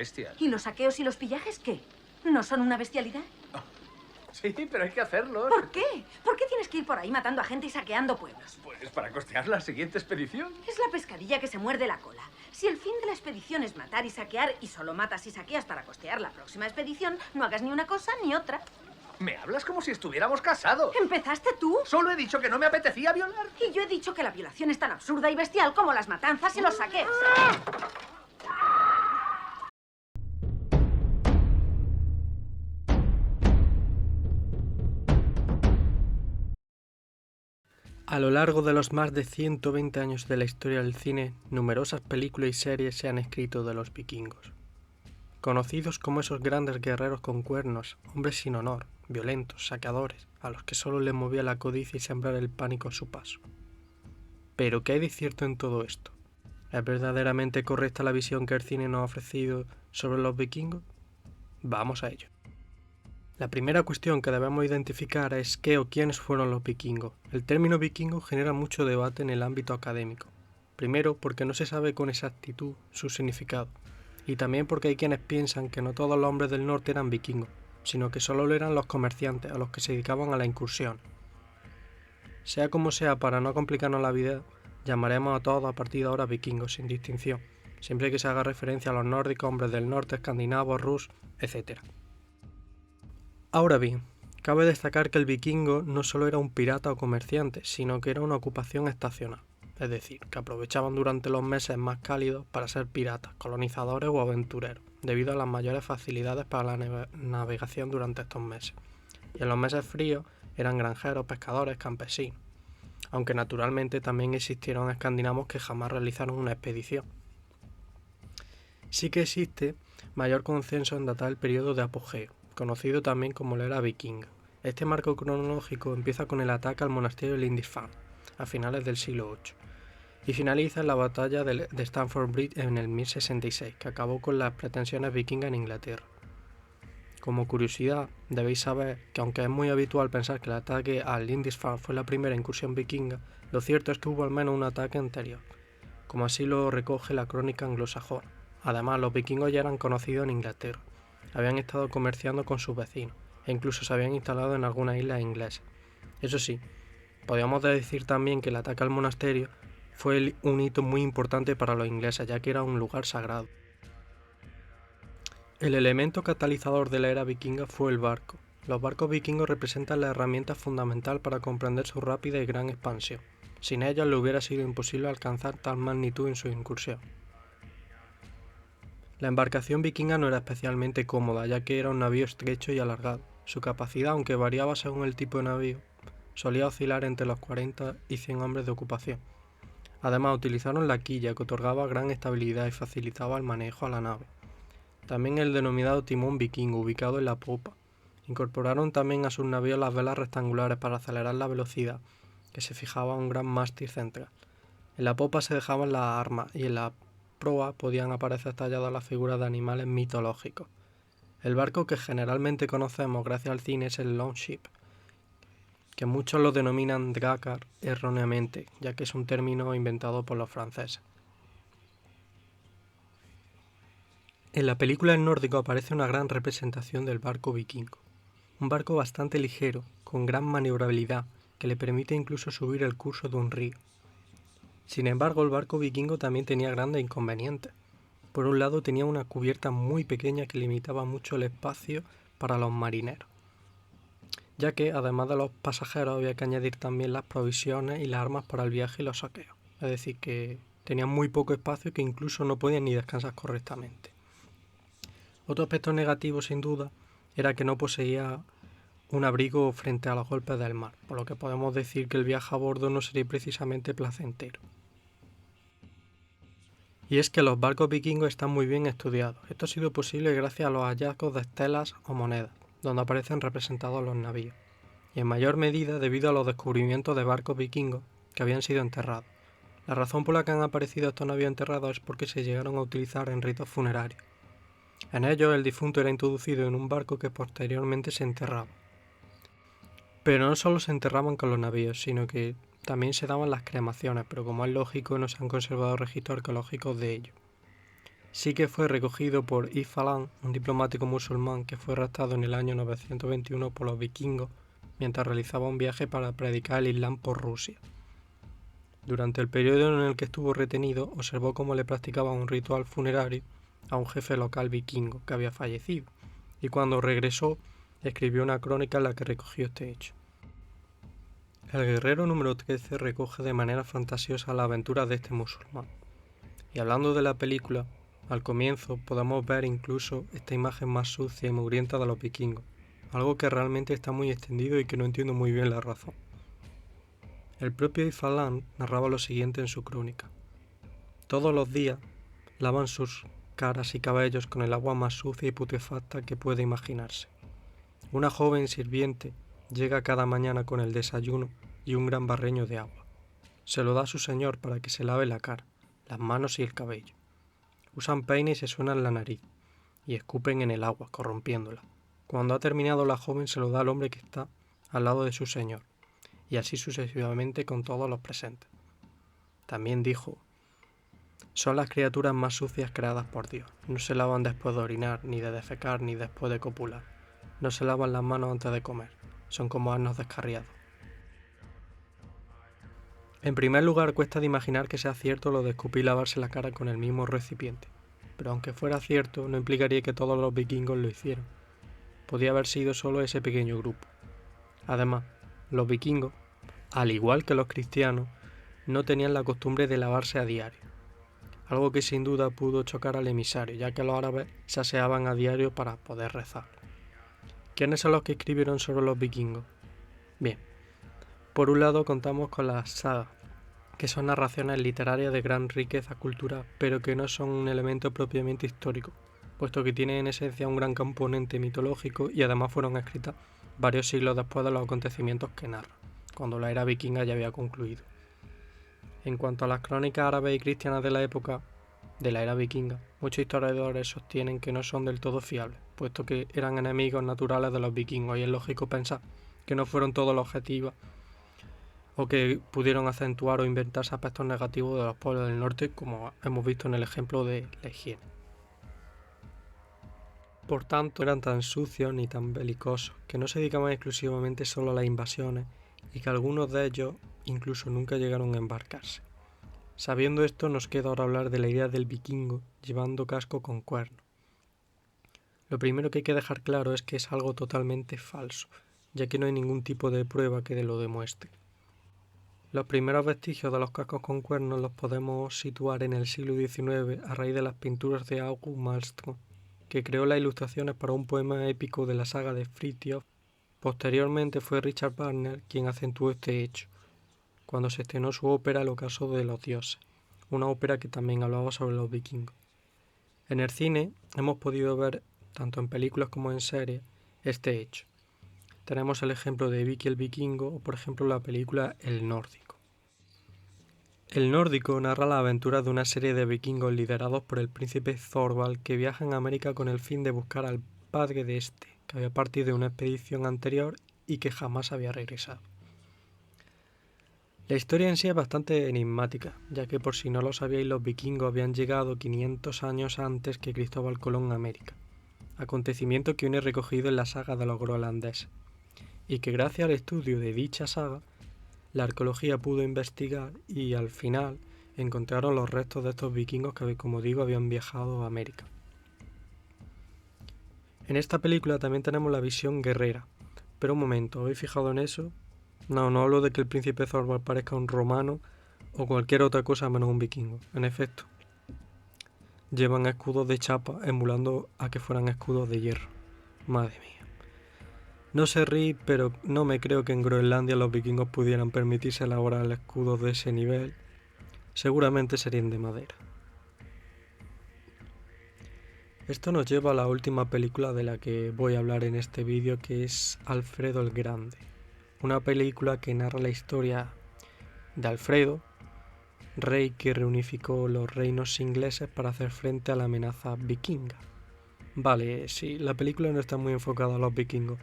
bestias. ¿Y los saqueos y los pillajes qué? ¿No son una bestialidad? Sí, pero hay que hacerlos. ¿Por qué? ¿Por qué tienes que ir por ahí matando a gente y saqueando pueblos? Pues para costear la siguiente expedición. Es la pescadilla que se muerde la cola. Si el fin de la expedición es matar y saquear y solo matas y saqueas para costear la próxima expedición, no hagas ni una cosa ni otra. Me hablas como si estuviéramos casados. ¿Empezaste tú? Solo he dicho que no me apetecía violar. Y yo he dicho que la violación es tan absurda y bestial como las matanzas y los saqueos. A lo largo de los más de 120 años de la historia del cine, numerosas películas y series se han escrito de los vikingos. Conocidos como esos grandes guerreros con cuernos, hombres sin honor, violentos, saqueadores, a los que solo les movía la codicia y sembrar el pánico a su paso. Pero, ¿qué hay de cierto en todo esto? ¿Es verdaderamente correcta la visión que el cine nos ha ofrecido sobre los vikingos? Vamos a ello. La primera cuestión que debemos identificar es qué o quiénes fueron los vikingos. El término vikingo genera mucho debate en el ámbito académico. Primero, porque no se sabe con exactitud su significado, y también porque hay quienes piensan que no todos los hombres del norte eran vikingos, sino que solo lo eran los comerciantes, a los que se dedicaban a la incursión. Sea como sea, para no complicarnos la vida, llamaremos a todos a partir de ahora vikingos, sin distinción, siempre que se haga referencia a los nórdicos, hombres del norte, escandinavos, rus, etc. Ahora bien, cabe destacar que el vikingo no solo era un pirata o comerciante, sino que era una ocupación estacional, es decir, que aprovechaban durante los meses más cálidos para ser piratas, colonizadores o aventureros, debido a las mayores facilidades para la navegación durante estos meses. Y en los meses fríos eran granjeros, pescadores, campesinos, aunque naturalmente también existieron escandinavos que jamás realizaron una expedición. Sí que existe mayor consenso en datar el periodo de apogeo, conocido también como la era vikinga. Este marco cronológico empieza con el ataque al monasterio de Lindisfarne, a finales del siglo VIII, y finaliza en la batalla de Stamford Bridge en el 1066, que acabó con las pretensiones vikingas en Inglaterra. Como curiosidad, debéis saber que aunque es muy habitual pensar que el ataque a Lindisfarne fue la primera incursión vikinga, lo cierto es que hubo al menos un ataque anterior, como así lo recoge la crónica anglosajona. Además, los vikingos ya eran conocidos en Inglaterra. Habían estado comerciando con sus vecinos e incluso se habían instalado en algunas islas inglesas. Eso sí, podríamos decir también que el ataque al monasterio fue un hito muy importante para los ingleses, ya que era un lugar sagrado. El elemento catalizador de la era vikinga fue el barco. Los barcos vikingos representan la herramienta fundamental para comprender su rápida y gran expansión. Sin ellos le hubiera sido imposible alcanzar tal magnitud en su incursión. La embarcación vikinga no era especialmente cómoda, ya que era un navío estrecho y alargado. Su capacidad, aunque variaba según el tipo de navío, solía oscilar entre los 40 y 100 hombres de ocupación. Además, utilizaron la quilla, que otorgaba gran estabilidad y facilitaba el manejo a la nave. También el denominado timón vikingo, ubicado en la popa. Incorporaron también a sus navíos las velas rectangulares para acelerar la velocidad, que se fijaba un gran mástil central. En la popa se dejaban las armas y en la proa podían aparecer talladas las figuras de animales mitológicos. El barco que generalmente conocemos gracias al cine es el longship, que muchos lo denominan drakkar erróneamente, ya que es un término inventado por los franceses. En la película El Nórdico aparece una gran representación del barco vikingo, un barco bastante ligero, con gran maniobrabilidad, que le permite incluso subir el curso de un río. Sin embargo, el barco vikingo también tenía grandes inconvenientes. Por un lado, tenía una cubierta muy pequeña que limitaba mucho el espacio para los marineros, ya que además de los pasajeros había que añadir también las provisiones y las armas para el viaje y los saqueos. Es decir, que tenían muy poco espacio y que incluso no podían ni descansar correctamente. Otro aspecto negativo, sin duda, era que no poseía un abrigo frente a los golpes del mar, por lo que podemos decir que el viaje a bordo no sería precisamente placentero. Y es que los barcos vikingos están muy bien estudiados. Esto ha sido posible gracias a los hallazgos de estelas o monedas, donde aparecen representados los navíos, y en mayor medida debido a los descubrimientos de barcos vikingos que habían sido enterrados. La razón por la que han aparecido estos navíos enterrados es porque se llegaron a utilizar en ritos funerarios. En ellos el difunto era introducido en un barco que posteriormente se enterraba. Pero no solo se enterraban con los navíos, sino que también se daban las cremaciones, pero como es lógico no se han conservado registros arqueológicos de ello. sí que fue recogido por Ibn Fallan, un diplomático musulmán que fue raptado en el año 921 por los vikingos mientras realizaba un viaje para predicar el Islam por Rusia. Durante el periodo en el que estuvo retenido, observó cómo le practicaban un ritual funerario a un jefe local vikingo que había fallecido, y cuando regresó, escribió una crónica en la que recogió este hecho. El guerrero número 13 recoge de manera fantasiosa la aventura de este musulmán. Y hablando de la película, al comienzo podemos ver incluso esta imagen más sucia y mugrienta de los vikingos, algo que realmente está muy extendido y que no entiendo muy bien la razón. El propio Ibn Fallan narraba lo siguiente en su crónica. Todos los días lavan sus caras y cabellos con el agua más sucia y putrefacta que puede imaginarse. Una joven sirviente llega cada mañana con el desayuno y un gran barreño de agua. Se lo da a su señor para que se lave la cara, las manos y el cabello. Usan peine y se suenan la nariz, y escupen en el agua, corrompiéndola. Cuando ha terminado, la joven se lo da al hombre que está al lado de su señor, y así sucesivamente con todos los presentes. También dijo: son las criaturas más sucias creadas por Dios. No se lavan después de orinar, ni de defecar, ni después de copular. No se lavan las manos antes de comer. Son como asnos descarriados. En primer lugar, cuesta de imaginar que sea cierto lo de escupir y lavarse la cara con el mismo recipiente. Pero aunque fuera cierto, no implicaría que todos los vikingos lo hicieran. Podía haber sido solo ese pequeño grupo. Además, los vikingos, al igual que los cristianos, no tenían la costumbre de lavarse a diario. Algo que sin duda pudo chocar al emisario, ya que los árabes se aseaban a diario para poder rezar. ¿Quiénes son los que escribieron sobre los vikingos? Bien, por un lado contamos con las sagas, que son narraciones literarias de gran riqueza cultural, pero que no son un elemento propiamente histórico, puesto que tienen en esencia un gran componente mitológico y además fueron escritas varios siglos después de los acontecimientos que narran, cuando la era vikinga ya había concluido. En cuanto a las crónicas árabes y cristianas de la época de la era vikinga, muchos historiadores sostienen que no son del todo fiables, puesto que eran enemigos naturales de los vikingos y es lógico pensar que no fueron todos los objetivos o que pudieron acentuar o inventarse aspectos negativos de los pueblos del norte, como hemos visto en el ejemplo de la higiene. Por tanto, no eran tan sucios ni tan belicosos, que no se dedicaban exclusivamente solo a las invasiones y que algunos de ellos incluso nunca llegaron a embarcarse. Sabiendo esto, nos queda ahora hablar de la idea del vikingo llevando casco con cuerno. Lo primero que hay que dejar claro es que es algo totalmente falso, ya que no hay ningún tipo de prueba que lo demuestre. Los primeros vestigios de los cascos con cuernos los podemos situar en el siglo XIX a raíz de las pinturas de August Malmström, que creó las ilustraciones para un poema épico de la saga de Fritjof. Posteriormente fue Richard Wagner quien acentuó este hecho, cuando se estrenó su ópera El ocaso de los dioses, una ópera que también hablaba sobre los vikingos. En el cine hemos podido ver, tanto en películas como en series, este hecho. Tenemos el ejemplo de Vicky el Vikingo o por ejemplo la película El Nórdico. El Nórdico narra las aventuras de una serie de vikingos liderados por el príncipe Thorvald que viajan a América con el fin de buscar al padre de este, que había partido de una expedición anterior y que jamás había regresado. La historia en sí es bastante enigmática, ya que por si no lo sabíais los vikingos habían llegado 500 años antes que Cristóbal Colón a América, acontecimiento que viene recogido en la saga de los groenlandeses, y que gracias al estudio de dicha saga, la arqueología pudo investigar y al final encontraron los restos de estos vikingos que, como digo, habían viajado a América. En esta película también tenemos la visión guerrera, pero un momento, ¿habéis fijado en eso? No hablo de que el príncipe Thorvald parezca un romano o cualquier otra cosa menos un vikingo. En efecto, llevan escudos de chapa emulando a que fueran escudos de hierro. Madre mía. No sé ríe, pero no me creo que en Groenlandia los vikingos pudieran permitirse elaborar escudos de ese nivel. Seguramente serían de madera. Esto nos lleva a la última película de la que voy a hablar en este vídeo, que es Alfredo el Grande. Una película que narra la historia de Alfredo, rey que reunificó los reinos ingleses para hacer frente a la amenaza vikinga. Vale, sí, la película no está muy enfocada a los vikingos,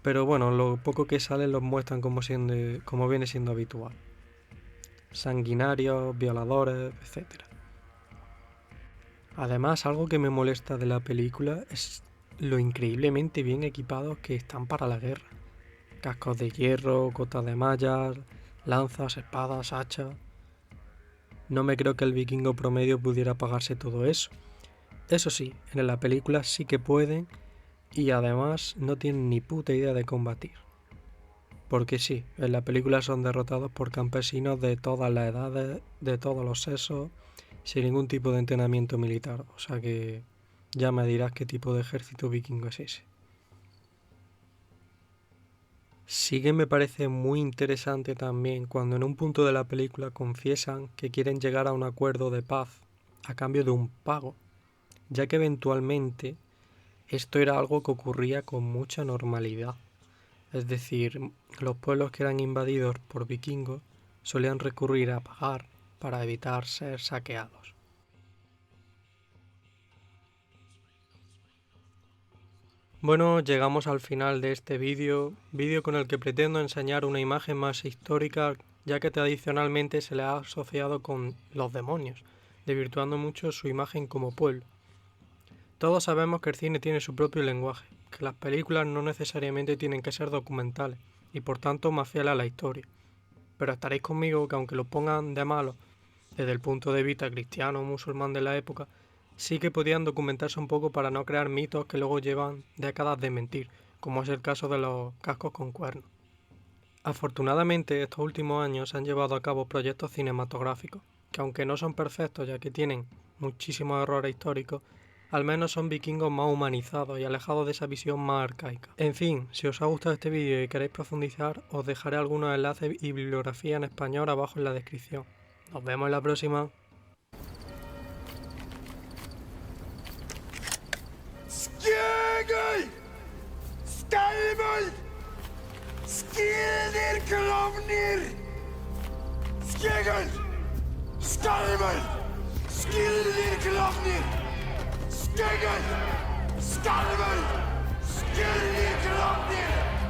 pero bueno, lo poco que sale los muestran como viene siendo habitual. Sanguinarios, violadores, etc. Además, algo que me molesta de la película es lo increíblemente bien equipados que están para la guerra. Cascos de hierro, cotas de mallas, lanzas, espadas, hachas. No me creo que el vikingo promedio pudiera pagarse todo eso. Eso sí, en la película sí que pueden y además no tienen ni puta idea de combatir. Porque sí, en la película son derrotados por campesinos de todas las edades, de todos los sexos, sin ningún tipo de entrenamiento militar. O sea que ya me dirás qué tipo de ejército vikingo es ese. Sí que me parece muy interesante también cuando en un punto de la película confiesan que quieren llegar a un acuerdo de paz a cambio de un pago, ya que eventualmente esto era algo que ocurría con mucha normalidad. Es decir, los pueblos que eran invadidos por vikingos solían recurrir a pagar para evitar ser saqueados. Bueno, llegamos al final de este vídeo con el que pretendo enseñar una imagen más histórica, ya que tradicionalmente se le ha asociado con los demonios, desvirtuando mucho su imagen como pueblo. Todos sabemos que el cine tiene su propio lenguaje, que las películas no necesariamente tienen que ser documentales y por tanto más fieles a la historia. Pero estaréis conmigo que aunque lo pongan de malo desde el punto de vista cristiano o musulmán de la época, sí que podían documentarse un poco para no crear mitos que luego llevan décadas de mentir, como es el caso de los cascos con cuernos. Afortunadamente, estos últimos años se han llevado a cabo proyectos cinematográficos, que aunque no son perfectos ya que tienen muchísimos errores históricos, al menos son vikingos más humanizados y alejados de esa visión más arcaica. En fin, si os ha gustado este vídeo y queréis profundizar, os dejaré algunos enlaces y bibliografía en español abajo en la descripción. Nos vemos en la próxima. Skjögul! Skálmöld! Skildir klofnir! Skjögul! Skálmöld! Skildir klofnir! Skjögul! Skálmöld! Skildir klofnir!